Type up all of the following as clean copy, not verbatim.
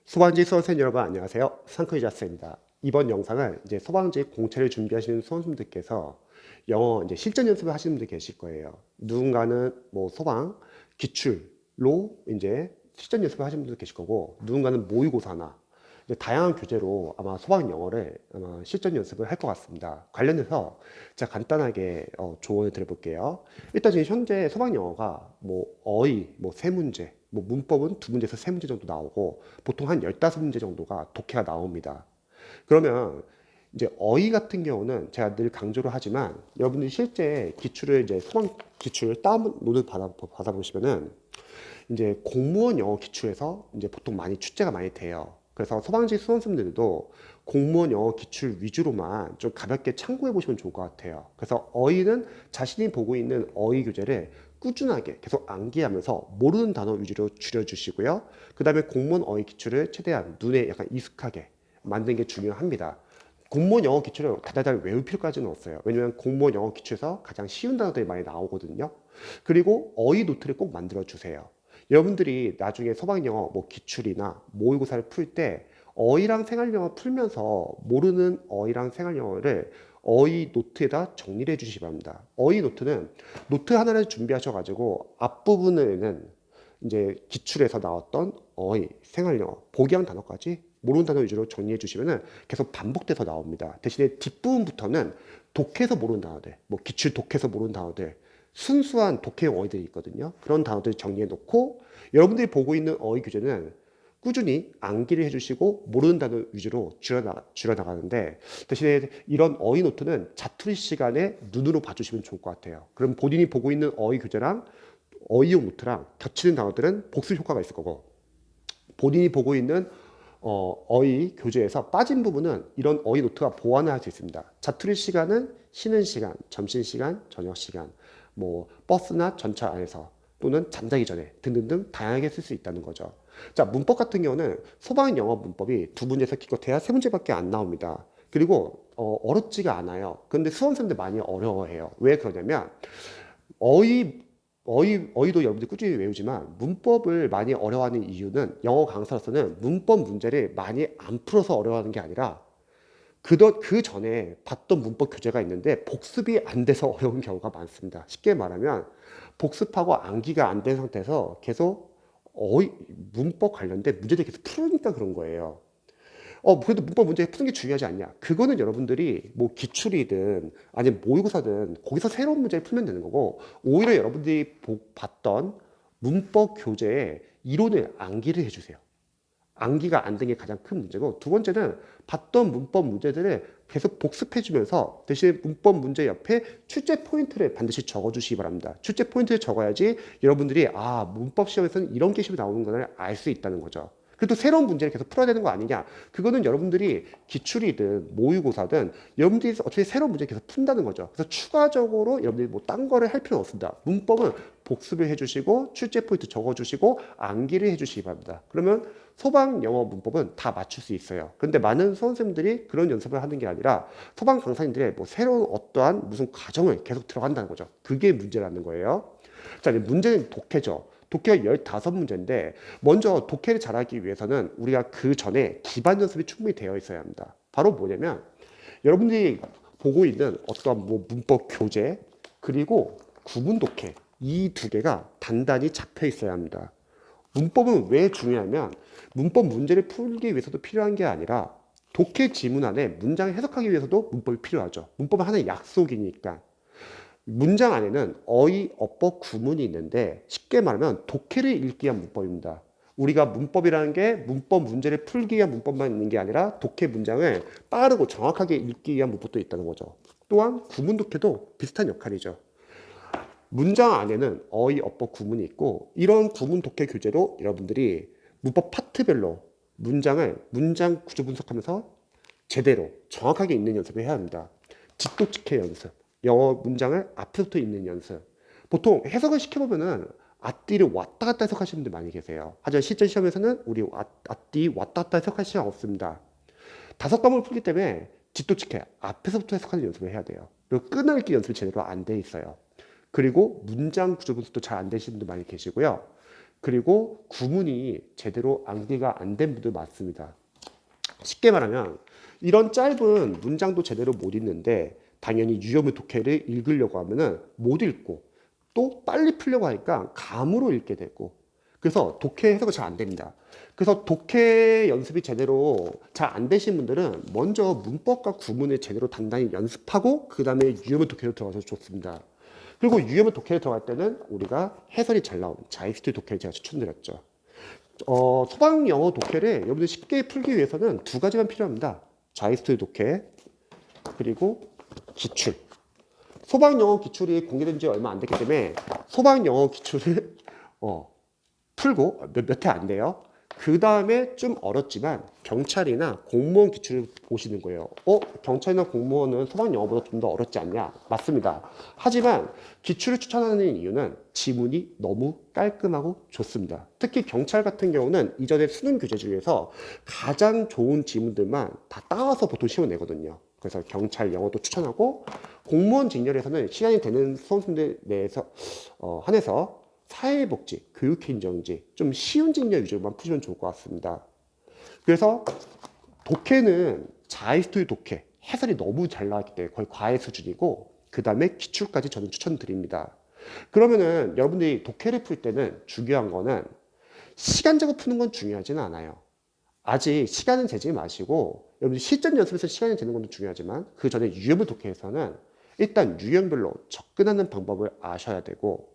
소방지 수험생 여러분 안녕하세요. 상크이자스입니다. 이번 영상은 이제 소방지 공채를 준비하시는 수험생들께서 영어 이제 실전 연습을 하시는 분들 계실 거예요. 누군가는 뭐 소방 기출로 이제 실전 연습을 하시는 분들 계실 거고, 누군가는 모의고사나 이제 다양한 교재로 아마 소방 영어를 아마 실전 연습을 할 것 같습니다. 관련해서 제가 간단하게 조언을 드려볼게요. 일단 지금 현재 소방 영어가 뭐 어휘, 뭐 세 문제, 뭐 문법은 두 문제에서 세 문제 정도 나오고, 보통 한 15문제 정도가 독해가 나옵니다. 그러면 이제 어휘 같은 경우는 제가 늘 강조를 하지만, 여러분들이 실제 기출을 이제 소방 기출 다운로드 받아보시면은 이제 공무원 영어 기출에서 이제 보통 많이 출제가 많이 돼요. 그래서 소방직 수험생들도 공무원 영어 기출 위주로만 좀 가볍게 참고해 보시면 좋을 것 같아요. 그래서 어휘는 자신이 보고 있는 어휘 교재를 꾸준하게 계속 암기하면서 모르는 단어 위주로 줄여주시고요. 그 다음에 공무원 어휘 기출을 최대한 눈에 약간 익숙하게 만드는 게 중요합니다. 공무원 영어 기출을 다달달 외울 필요까지는 없어요. 왜냐면 공무원 영어 기출에서 가장 쉬운 단어들이 많이 나오거든요. 그리고 어휘 노트를 꼭 만들어 주세요. 여러분들이 나중에 소방영어 뭐 기출이나 모의고사를 풀 때 어휘랑 생활영어 풀면서 모르는 어휘랑 생활영어를 어휘 노트에다 정리를 해 주시기 바랍니다. 어휘 노트는 노트 하나를 준비하셔가지고 앞부분에는 이제 기출에서 나왔던 어휘, 생활영어, 복귀한 단어까지 모르는 단어 위주로 정리해 주시면은 계속 반복돼서 나옵니다. 대신에 뒷부분부터는 독해서 모르는 단어들, 뭐 기출 독해서 모르는 단어들, 순수한 독해용 어휘들이 있거든요. 그런 단어들 정리해 놓고, 여러분들이 보고 있는 어휘 교재는 꾸준히 암기를 해주시고 모르는 단어 위주로 줄여나가는데, 대신에 이런 어휘 노트는 자투리 시간에 눈으로 봐주시면 좋을 것 같아요. 그럼 본인이 보고 있는 어휘 교재랑 어휘용 노트랑 겹치는 단어들은 복습 효과가 있을 거고, 본인이 보고 있는 어휘 교재에서 빠진 부분은 이런 어휘 노트가 보완을 할 수 있습니다. 자투리 시간은 쉬는 시간, 점심시간, 저녁시간, 뭐 버스나 전차 안에서 또는 잠자기 전에 등등등 다양하게 쓸 수 있다는 거죠. 자, 문법 같은 경우는 소방 영어 문법이 두 문제에서 기껏해야 세 문제밖에 안 나옵니다. 그리고 어렵지가 않아요. 근데 수험생들 많이 어려워해요. 왜 그러냐면 어휘 어휘도 여러분들이 꾸준히 외우지만 문법을 많이 어려워하는 이유는, 영어 강사로서는 문법 문제를 많이 안 풀어서 어려워하는 게 아니라 그 전에 봤던 문법 교재가 있는데 복습이 안 돼서 어려운 경우가 많습니다. 쉽게 말하면 복습하고 암기가 안 된 상태에서 계속 문법 관련된 문제들 계속 풀으니까 그런 거예요. 그래도 문법 문제 푸는 게 중요하지 않냐? 그거는 여러분들이 뭐 기출이든 아니면 모의고사든 거기서 새로운 문제를 풀면 되는 거고, 오히려 여러분들이 봤던 문법 교재에 이론을 암기를 해주세요. 암기가 안 된 게 가장 큰 문제고, 두 번째는 봤던 문법 문제들을 계속 복습해주면서 대신 문법 문제 옆에 출제 포인트를 반드시 적어주시기 바랍니다. 출제 포인트를 적어야지 여러분들이 문법 시험에서는 이런 게시이 나오는 걸 알 수 있다는 거죠. 그래도 새로운 문제를 계속 풀어야 되는 거 아니냐? 그거는 여러분들이 기출이든 모의고사든 여러분들이 어차피 새로운 문제 계속 푼다는 거죠. 그래서 추가적으로 여러분들이 뭐 딴 거를 할 필요는 없습니다. 문법은 복습을 해주시고 출제 포인트 적어주시고 암기를 해주시기 바랍니다. 그러면 소방 영어 문법은 다 맞출 수 있어요. 그런데 많은 수험생들이 그런 연습을 하는 게 아니라 소방 강사님들의 뭐 새로운 어떠한 무슨 과정을 계속 들어간다는 거죠. 그게 문제라는 거예요. 자, 이제 문제는 독해죠. 독해가 15문제인데, 먼저 독해를 잘하기 위해서는 우리가 그 전에 기반 연습이 충분히 되어 있어야 합니다. 바로 뭐냐면, 여러분들이 보고 있는 어떠한 뭐 문법 교재, 그리고 구문 독해, 이 두 개가 단단히 잡혀 있어야 합니다. 문법은 왜 중요하면, 문법 문제를 풀기 위해서도 필요한 게 아니라 독해 지문 안에 문장을 해석하기 위해서도 문법이 필요하죠. 문법은 하나의 약속이니까. 문장 안에는 어휘, 어법, 구문이 있는데, 쉽게 말하면 독해를 읽기 위한 문법입니다. 우리가 문법이라는 게 문법 문제를 풀기 위한 문법만 있는 게 아니라 독해 문장을 빠르고 정확하게 읽기 위한 문법도 있다는 거죠. 또한 구문 독해도 비슷한 역할이죠. 문장 안에는 어휘, 어법, 구문이 있고, 이런 구문 독해 교재로 여러분들이 문법 파트별로 문장 구조 분석하면서 제대로 정확하게 읽는 연습을 해야 합니다. 직독직해 연습, 영어 문장을 앞에부터 읽는 연습. 보통 해석을 시켜보면은 앞뒤를 왔다 갔다 해석하시는 분들 많이 계세요. 하지만 실전 시험에서는 우리 앞뒤 왔다 갔다 해석할 시간 없습니다. 5과목을 풀기 때문에 직독직해 앞에서부터 해석하는 연습을 해야 돼요. 그리고 끊어읽기 연습이 제대로 안 돼 있어요. 그리고 문장 구조 분석도 잘 안 되시는 분들 많이 계시고요. 그리고 구문이 제대로 암기가 안 된 분들 많습니다. 쉽게 말하면 이런 짧은 문장도 제대로 못 읽는데 당연히 유형의 독해를 읽으려고 하면은 못 읽고 또 빨리 풀려고 하니까 감으로 읽게 되고 그래서 독해 해석이 잘 안 됩니다. 그래서 독해 연습이 제대로 잘 안 되신 분들은 먼저 문법과 구문을 제대로 단단히 연습하고 그 다음에 유형의 독해로 들어가서 좋습니다. 그리고 유형의 독해에 들어갈 때는 우리가 해설이 잘 나온 자이스트 독해를 제가 추천드렸죠. 소방 영어 독해를 여러분들 쉽게 풀기 위해서는 두 가지만 필요합니다. 자이스트 독해 그리고 기출. 소방 영어 기출이 공개된 지 얼마 안 됐기 때문에 소방 영어 기출을 풀고 몇 회 안 돼요. 그 다음에 좀 어렵지만 경찰이나 공무원 기출을 보시는 거예요. 경찰이나 공무원은 소방 영어보다 좀 더 어렵지 않냐? 맞습니다. 하지만 기출을 추천하는 이유는 지문이 너무 깔끔하고 좋습니다. 특히 경찰 같은 경우는 이전에 수능 교재 중에서 가장 좋은 지문들만 다 따와서 보통 시험을 내거든요. 그래서 경찰 영어도 추천하고 공무원 직렬에서는 시간이 되는 수험생들 내에서 한해서 사회복지, 교육행정지 좀 쉬운 직렬 위주로만 푸시면 좋을 것 같습니다. 그래서 독해는 자이스토리 독해, 해설이 너무 잘 나왔기 때문에 거의 과외 수준이고 그 다음에 기출까지 저는 추천드립니다. 그러면은 여러분들이 독해를 풀 때는 중요한 거는 시간적으로 푸는 건 중요하지는 않아요. 아직 시간은 재지 마시고 여러분들 실전 연습에서 시간이 재는 것도 중요하지만 그 전에 유형별 독해에서는 일단 유형별로 접근하는 방법을 아셔야 되고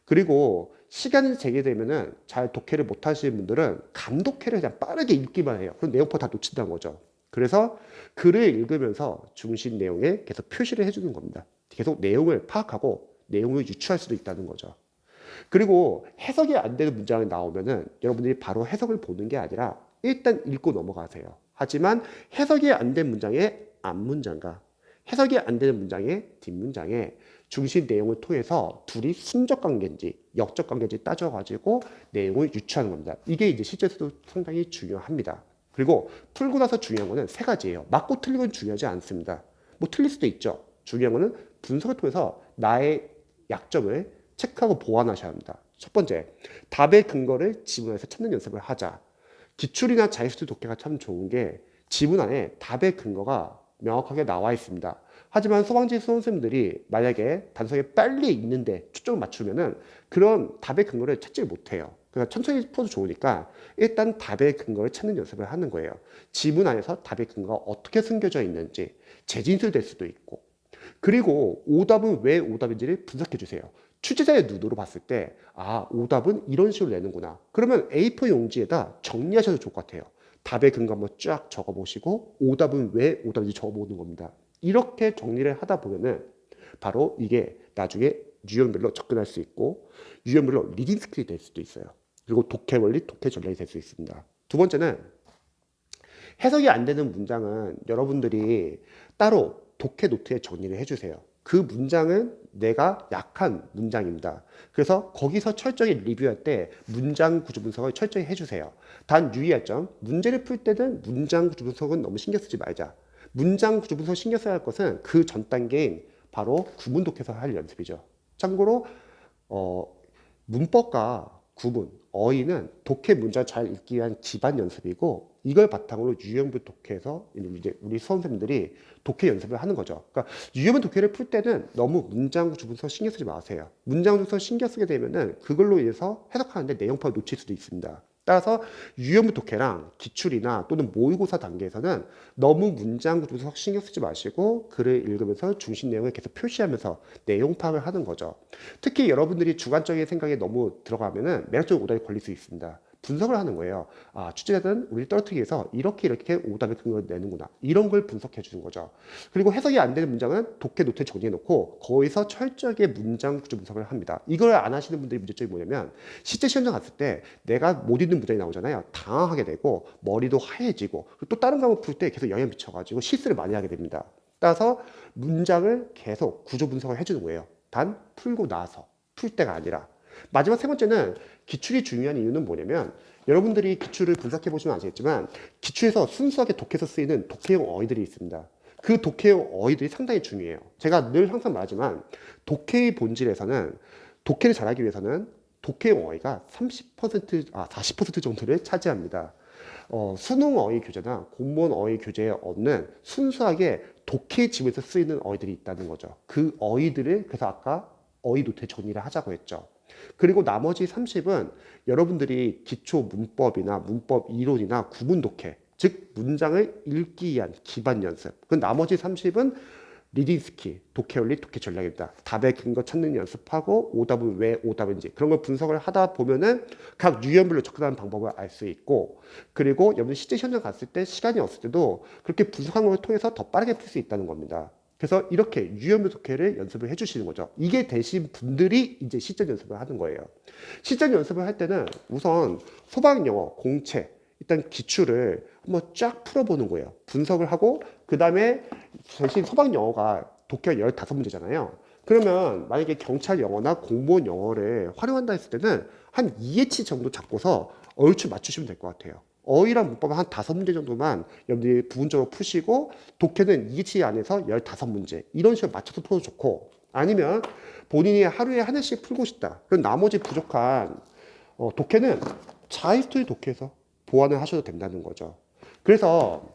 그리고 시간이 재게 되면은 잘 독해를 못 하시는 분들은 감독해를 그냥 빠르게 읽기만 해요. 그럼 내용파 다 놓친다는 거죠. 그래서 글을 읽으면서 중심 내용에 계속 표시를 해주는 겁니다. 계속 내용을 파악하고 내용을 유추할 수도 있다는 거죠. 그리고 해석이 안 되는 문장이 나오면은 여러분들이 바로 해석을 보는 게 아니라 일단 읽고 넘어가세요. 하지만 해석이 안 된 문장의 앞문장과 해석이 안 되는 문장의 뒷문장에 중심 내용을 통해서 둘이 순적 관계인지 역적 관계인지 따져가지고 내용을 유추하는 겁니다. 이게 이제 실제로도 상당히 중요합니다. 그리고 풀고 나서 중요한 거는 세 가지예요. 맞고 틀린 건 중요하지 않습니다. 뭐 틀릴 수도 있죠. 중요한 거는 분석을 통해서 나의 약점을 체크하고 보완하셔야 합니다. 첫 번째, 답의 근거를 지문에서 찾는 연습을 하자. 기출이나 자이스트 독해가 참 좋은 게 지문 안에 답의 근거가 명확하게 나와 있습니다. 하지만 소방지 수험생들이 만약에 단서에 빨리 읽는데 초점을 맞추면은 그런 답의 근거를 찾지 못해요. 그러니까 천천히 풀어도 좋으니까 일단 답의 근거를 찾는 연습을 하는 거예요. 지문 안에서 답의 근거가 어떻게 숨겨져 있는지 재진술될 수도 있고 그리고 오답은 왜 오답인지를 분석해 주세요. 출제자의 눈으로 봤을 때, 오답은 이런 식으로 내는구나. 그러면 A4 용지에다 정리하셔도 좋을 것 같아요. 답의 근거 한번 쫙 적어보시고, 오답은 왜 오답인지 적어보는 겁니다. 이렇게 정리를 하다 보면은, 바로 이게 나중에 유형별로 접근할 수 있고, 유형별로 리딩 스킬이 될 수도 있어요. 그리고 독해 원리, 독해 전략이 될 수 있습니다. 두 번째는, 해석이 안 되는 문장은 여러분들이 따로 독해 노트에 정리를 해주세요. 그 문장은 내가 약한 문장입니다. 그래서 거기서 철저히 리뷰할 때 문장 구조 분석을 철저히 해주세요. 단 유의할 점, 문제를 풀 때는 문장 구조 분석은 너무 신경 쓰지 말자. 문장 구조 분석 신경 써야 할 것은 그 전 단계인 바로 구문 독해서 할 연습이죠. 참고로 문법과 구문, 어휘는 독해 문장 잘 읽기 위한 기반 연습이고 이걸 바탕으로 유형별 독해에서 이제 우리 수험생들이 독해 연습을 하는 거죠. 그러니까 유형별 독해를 풀 때는 너무 문장 구조 분석 신경 쓰지 마세요. 문장 구조 분석 신경 쓰게 되면은 그걸로 인해서 해석하는데 내용파를 놓칠 수도 있습니다. 따라서 유형별 독해랑 기출이나 또는 모의고사 단계에서는 너무 문장 구조 분석 신경 쓰지 마시고 글을 읽으면서 중심 내용을 계속 표시하면서 내용 파악을 하는 거죠. 특히 여러분들이 주관적인 생각에 너무 들어가면은 매력적 오답이 걸릴 수 있습니다. 분석을 하는 거예요. 출제자들은 우리를 떨어뜨리기 위해서 이렇게 오답의 근거를 내는구나. 이런 걸 분석해 주는 거죠. 그리고 해석이 안 되는 문장은 독해 노트에 정리해 놓고 거기서 철저하게 문장 구조 분석을 합니다. 이걸 안 하시는 분들이 문제점이 뭐냐면 실제 시험장 갔을 때 내가 못 읽는 문장이 나오잖아요. 당황하게 되고 머리도 하얘지고 또 다른 과목 풀 때 계속 영향 미쳐가지고 실수를 많이 하게 됩니다. 따라서 문장을 계속 구조 분석을 해주는 거예요. 단 풀고 나서 풀 때가 아니라. 마지막 세 번째는 기출이 중요한 이유는 뭐냐면 여러분들이 기출을 분석해 보시면 아시겠지만 기출에서 순수하게 독해서 쓰이는 독해용 어휘들이 있습니다. 그 독해용 어휘들이 상당히 중요해요. 제가 늘 항상 말하지만 독해의 본질에서는 독해를 잘하기 위해서는 독해용 어휘가 40% 정도를 차지합니다. 수능 어휘 교재나 공무원 어휘 교재에 없는 순수하게 독해 지문에서 쓰이는 어휘들이 있다는 거죠. 그 어휘들을 그래서 아까 어휘 노트에 정리를 하자고 했죠. 그리고 나머지 30은 여러분들이 기초 문법이나 문법 이론이나 구문 독해, 즉 문장을 읽기 위한 기반 연습. 그 나머지 30은 리딩 스킬, 독해 원리, 독해 전략입니다. 답의 근거 찾는 연습하고 오답은 왜 오답인지 그런 걸 분석을 하다 보면은 각 유형별로 접근하는 방법을 알 수 있고, 그리고 여러분 실제 현장 갔을 때 시간이 없을 때도 그렇게 분석하는 걸 통해서 더 빠르게 풀 수 있다는 겁니다. 그래서 이렇게 유형별 독해를 연습을 해주시는 거죠. 이게 되신 분들이 이제 실전 연습을 하는 거예요. 실전 연습을 할 때는 우선 소방 영어, 공채, 일단 기출을 한번 쫙 풀어보는 거예요. 분석을 하고 그 다음에 대신 소방 영어가 독해가 15문제잖아요. 그러면 만약에 경찰 영어나 공무원 영어를 활용한다 했을 때는 한 2예치 정도 잡고서 얼추 맞추시면 될 것 같아요. 어휘랑 문법은 한 5문제 정도만 여러분들이 부분적으로 푸시고 독해는 2예치 안에서 15문제 이런 식으로 맞춰서 풀어도 좋고, 아니면 본인이 하루에 하나씩 풀고 싶다. 그럼 나머지 부족한 독해는 자히스토리 독해에서 보완을 하셔도 된다는 거죠. 그래서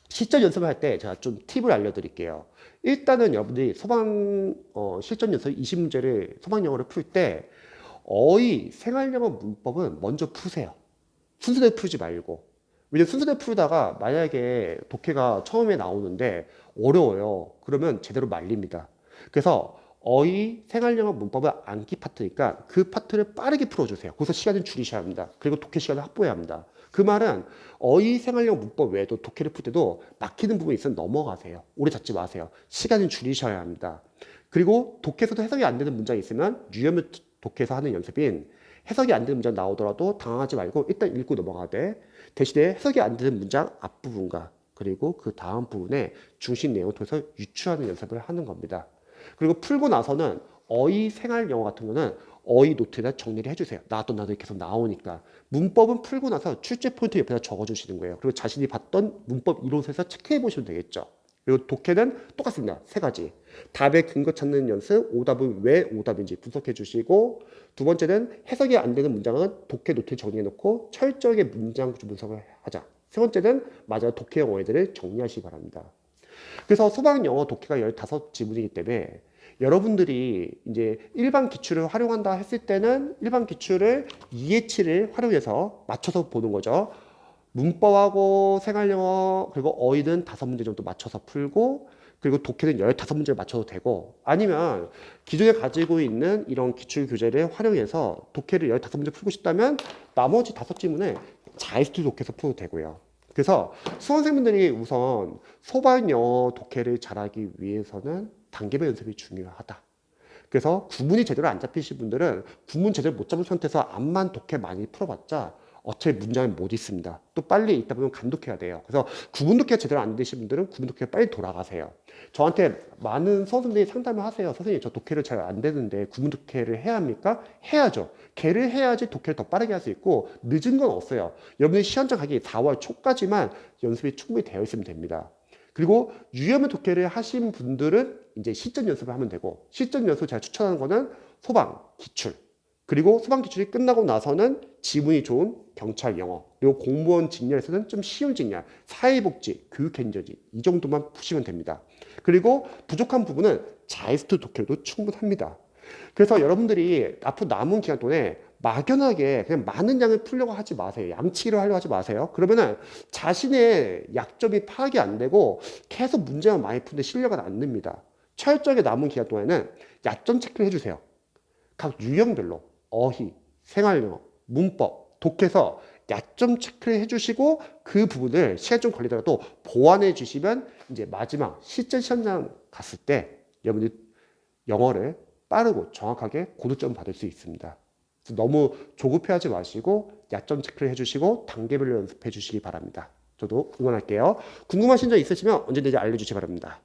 실전 연습을 할 때 제가 좀 팁을 알려드릴게요. 일단은 여러분들이 실전 연습 20문제를 소방 영어를 풀 때 어휘, 생활영어 문법은 먼저 푸세요. 순서대로 풀지 말고. 왜냐면 순서대로 풀다가 만약에 독해가 처음에 나오는데 어려워요. 그러면 제대로 말립니다. 그래서 어휘, 생활영어 문법은 암기 파트니까 그 파트를 빠르게 풀어주세요. 거기서 시간을 줄이셔야 합니다. 그리고 독해 시간을 확보해야 합니다. 그 말은 어휘, 생활영어 문법 외에도 독해를 풀 때도 막히는 부분이 있으면 넘어가세요. 오래 잡지 마세요. 시간을 줄이셔야 합니다. 그리고 독해에서도 해석이 안 되는 문장이 있으면 유형별 독해에서 하는 연습인 해석이 안 되는 문장 나오더라도 당황하지 말고 일단 읽고 넘어가되, 대신에 해석이 안 되는 문장 앞부분과 그리고 그 다음 부분에 중심 내용을 통해서 유추하는 연습을 하는 겁니다. 그리고 풀고 나서는 어휘, 생활 영어 같은 거는 어휘 노트에다 정리를 해주세요. 나왔던 나도 계속 나오니까. 문법은 풀고 나서 출제 포인트 옆에다 적어주시는 거예요. 그리고 자신이 봤던 문법 이론에서 체크해 보시면 되겠죠. 그리고 독해는 똑같습니다. 3가지. 답의 근거 찾는 연습, 오답은 왜 오답인지 분석해 주시고, 두 번째는 해석이 안 되는 문장은 독해 노트에 정리해 놓고 철저하게 문장 분석을 하자. 세 번째는 맞아 독해형 어휘들을 정리하시기 바랍니다. 그래서 소방 영어 독해가 15지문이기 때문에 여러분들이 이제 일반 기출을 활용한다 했을 때는 일반 기출을 2예치를 활용해서 맞춰서 보는 거죠. 문법하고 생활영어 그리고 어휘는 5문제 정도 맞춰서 풀고, 그리고 독해는 15문제를 맞춰도 되고, 아니면 기존에 가지고 있는 이런 기출 교재를 활용해서 독해를 15문제 풀고 싶다면 나머지 5지문을 자유스토리 독해에서 풀어도 되고요. 그래서 수험생분들이 우선 소방 영어 독해를 잘하기 위해서는 단계별 연습이 중요하다. 그래서 구문이 제대로 안 잡히신 분들은 구문 제대로 못 잡은 상태에서 암만 독해 많이 풀어봤자 어차피 문장을 못 읽습니다. 또 빨리 읽다 보면 간독해야 돼요. 그래서 구문 독해가 제대로 안 되신 분들은 구문 독해 빨리 돌아가세요. 저한테 많은 수험생들이 상담을 하세요. 선생님, 저 독해를 잘 안 되는데 구문 독해를 해야 합니까? 해야죠. 걔를 해야지 독해를 더 빠르게 할 수 있고, 늦은 건 없어요. 여러분이 시험장 가기 4월 초까지만 연습이 충분히 되어 있으면 됩니다. 그리고 유형별 독해를 하신 분들은 이제 실전 연습을 하면 되고, 실전 연습 제가 추천하는 거는 소방, 기출, 그리고 소방 기출이 끝나고 나서는 지문이 좋은 경찰 영어, 그리고 공무원 직렬에서는 좀 쉬운 직렬, 사회복지, 교육행정지 이 정도만 푸시면 됩니다. 그리고 부족한 부분은 자이스트 독해도 충분합니다. 그래서 여러분들이 앞으로 남은 기간 동안에 막연하게 그냥 많은 양을 풀려고 하지 마세요. 양치기를 하려고 하지 마세요. 그러면은 자신의 약점이 파악이 안 되고 계속 문제만 많이 푸는데 실력은 안 늡니다. 철저하게 남은 기간 동안에는 약점 체크를 해주세요. 각 유형별로 어휘, 생활영어, 문법, 독해서 약점 체크를 해주시고 그 부분을 시간 좀 걸리더라도 보완해 주시면 이제 마지막 실전 시험장 갔을 때 여러분들이 영어를 빠르고 정확하게 고득점 받을 수 있습니다. 그래서 너무 조급해하지 마시고 약점 체크를 해주시고 단계별로 연습해 주시기 바랍니다. 저도 응원할게요. 궁금하신 점 있으시면 언제든지 알려주시기 바랍니다.